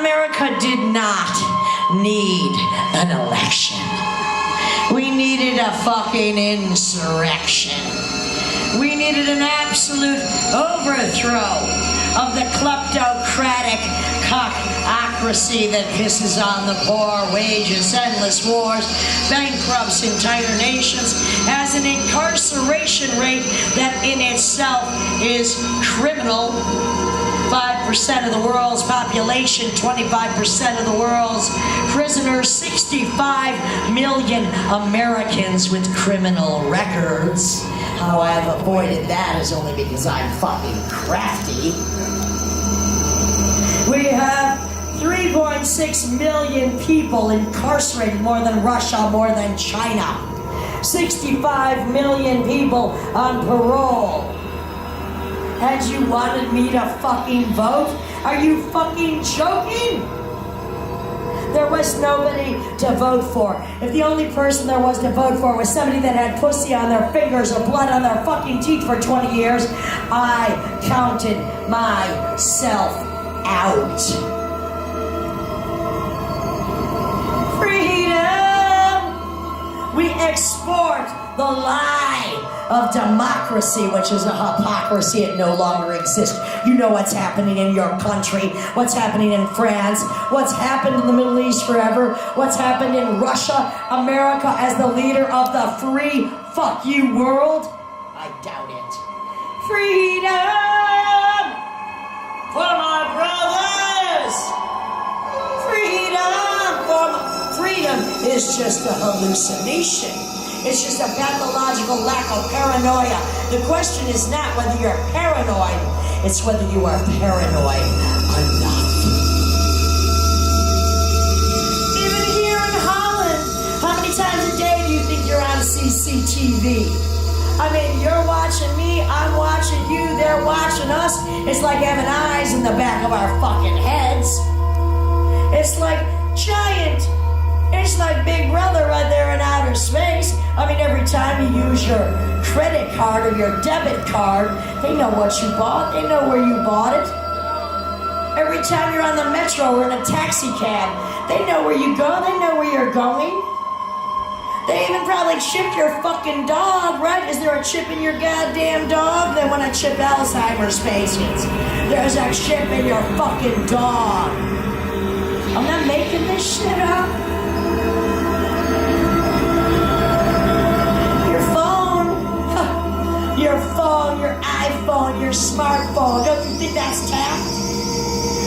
America did not need an election. We needed a fucking insurrection. We needed an absolute overthrow of the kleptocratic cockocracy that pisses on the poor, wages endless wars, bankrupts entire nations, has an incarceration rate that in itself is criminal. 5% of the world's population, 25% of the world's prisoners, 65 million Americans with criminal records. How I've avoided that is only because I'm fucking crafty. We have 3.6 million people incarcerated, more than Russia, more than China. 65 million people on parole. And you wanted me to fucking vote? Are you fucking joking? There was nobody to vote for. If the only person there was to vote for was somebody that had pussy on their fingers or blood on their fucking teeth for 20 years, I counted myself out. Freedom! We export the lie of democracy, which is a hypocrisy. It no longer exists. You know what's happening in your country, what's happening in France, what's happened in the Middle East forever, what's happened in Russia, America as the leader of the free fuck you world? I doubt it. Freedom for my brothers! Freedom is just a hallucination. It's just a pathological lack of paranoia. The question is not whether you're paranoid, it's whether you are paranoid enough. Even here in Holland, how many times a day do you think you're on CCTV? I mean, you're watching me, I'm watching you, they're watching us. It's like having eyes in the back of our fucking heads. It's like giant. It's like Big Brother right there in outer space. I mean, every time you use your credit card or your debit card, they know what you bought. They know where you bought it. Every time you're on the metro or in a taxi cab, they know where you go. They know where you're going. They even probably chipped your fucking dog, right? Is there a chip in your goddamn dog? They want to chip Alzheimer's patients. There's a chip in your fucking dog. I'm not making this shit up. Your iPhone, your smartphone, don't you think that's tapped?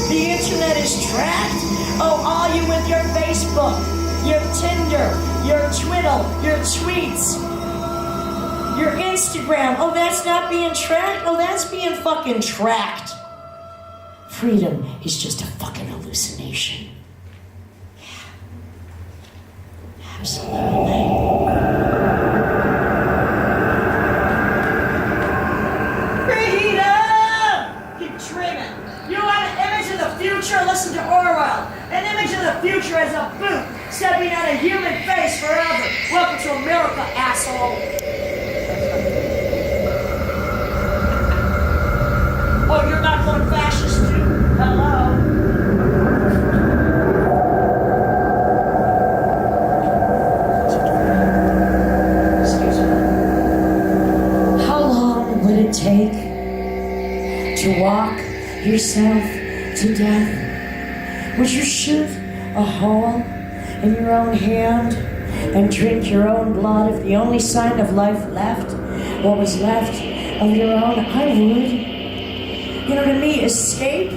The internet is tracked? Oh, all you with your Facebook, your Tinder, your Twitter, your tweets, your Instagram. Oh, that's not being tracked? Oh, that's being fucking tracked. Freedom is just a fucking hallucination. Yeah. Absolutely. Listen to Orwell. An image of the future as a boot stepping on a human face forever. Welcome to America, asshole. Oh, you're not going fascist too? Hello? Excuse me. How long would it take to walk yourself to death? Would you shoot a hole in your own hand and drink your own blood if the only sign of life left, what was left of your own? I would. You know, to me, escape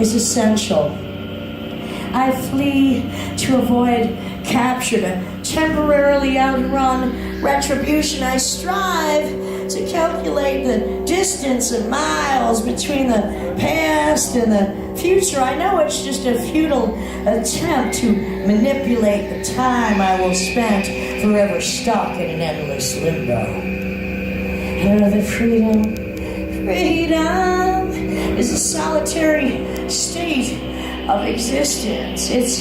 is essential. I flee to avoid capture, to temporarily outrun retribution. I strive to calculate the distance of miles between the past and the future. I know it's just a futile attempt to manipulate the time I will spend forever stuck in an endless limbo. Another freedom is a solitary state of existence. It's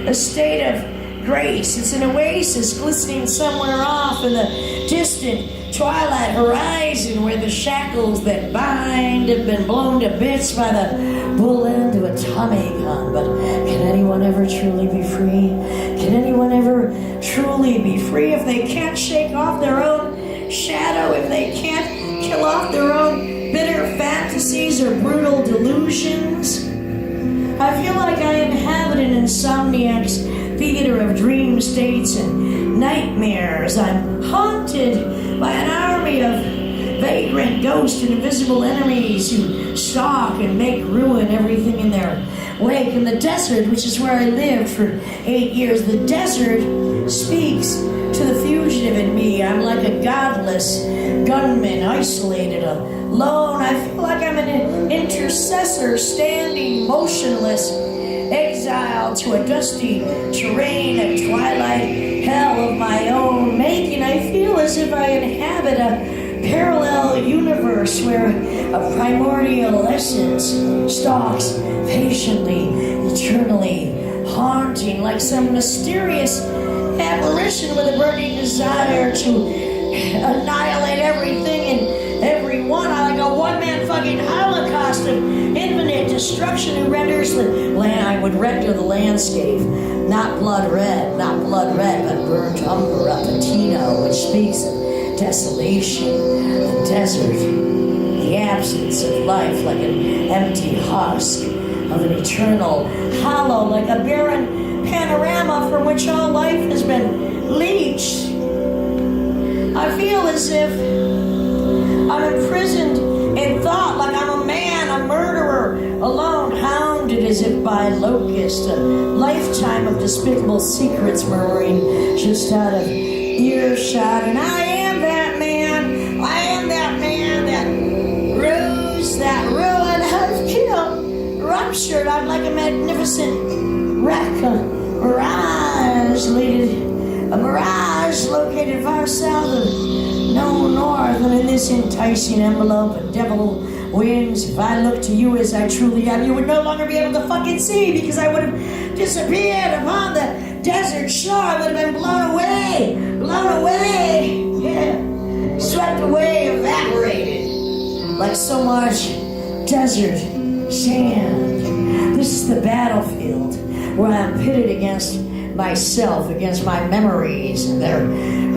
a state of grace. It's an oasis glistening somewhere off in the distant twilight horizon where the shackles that bind have been blown to bits by the bull end of a Tommy gun. But can anyone ever truly be free? Can anyone ever truly be free if they can't shake off their own shadow, if they can't kill off their own bitter fantasies or brutal delusions? I feel like I inhabit an insomniac's theater of dream states and nightmares. I'm haunted by an army of vagrant ghosts and invisible enemies who stalk and make ruin everything in their wake. In the desert, which is where I lived for 8 years, the desert speaks to the fugitive in me. I'm like a godless gunman, isolated, alone. I feel like I'm an intercessor standing motionless, exiled to a dusty terrain, a twilight hell of my own making. I feel as if I inhabit a parallel universe where a primordial essence stalks patiently, eternally, haunting like some mysterious apparition with a burning desire to annihilate everything and everyone. I like a one-man fucking holocaust of infinite destruction who renders the land. I would render the landscape not blood red, but burnt umber, patino, which speaks of desolation, the desert, the absence of life, like an empty husk of an eternal hollow, like a barren panorama from which all life has been leached. I feel as if I'm imprisoned in thought, like I'm a man, a murderer, alone, hounded as if by locusts, a lifetime of despicable secrets murmuring just out of earshot. And I am that man, that ruse, that ruin I've killed, ruptured. I'm like a magnificent wreck, a mirage located far south of no north, and in this enticing envelope of devil winds, if I look to you as I truly am, you would no longer be able to fucking see, because I would have disappeared upon the desert shore. I would have been blown away, yeah, swept away, evaporated, like so much desert sand. This is the battlefield where I am pitted against myself, against my memories and their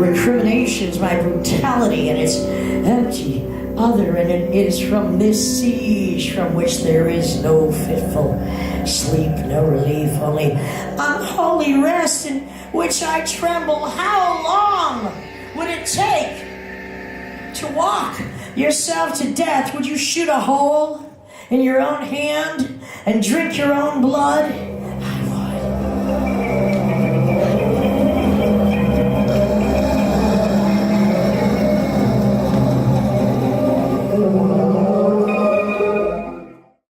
recriminations, my brutality and its empty other. And it is from this siege from which there is no fitful sleep, no relief, only unholy rest in which I tremble. How long would it take to walk yourself to death? Would you shoot a hole in your own hand and drink your own blood? I would.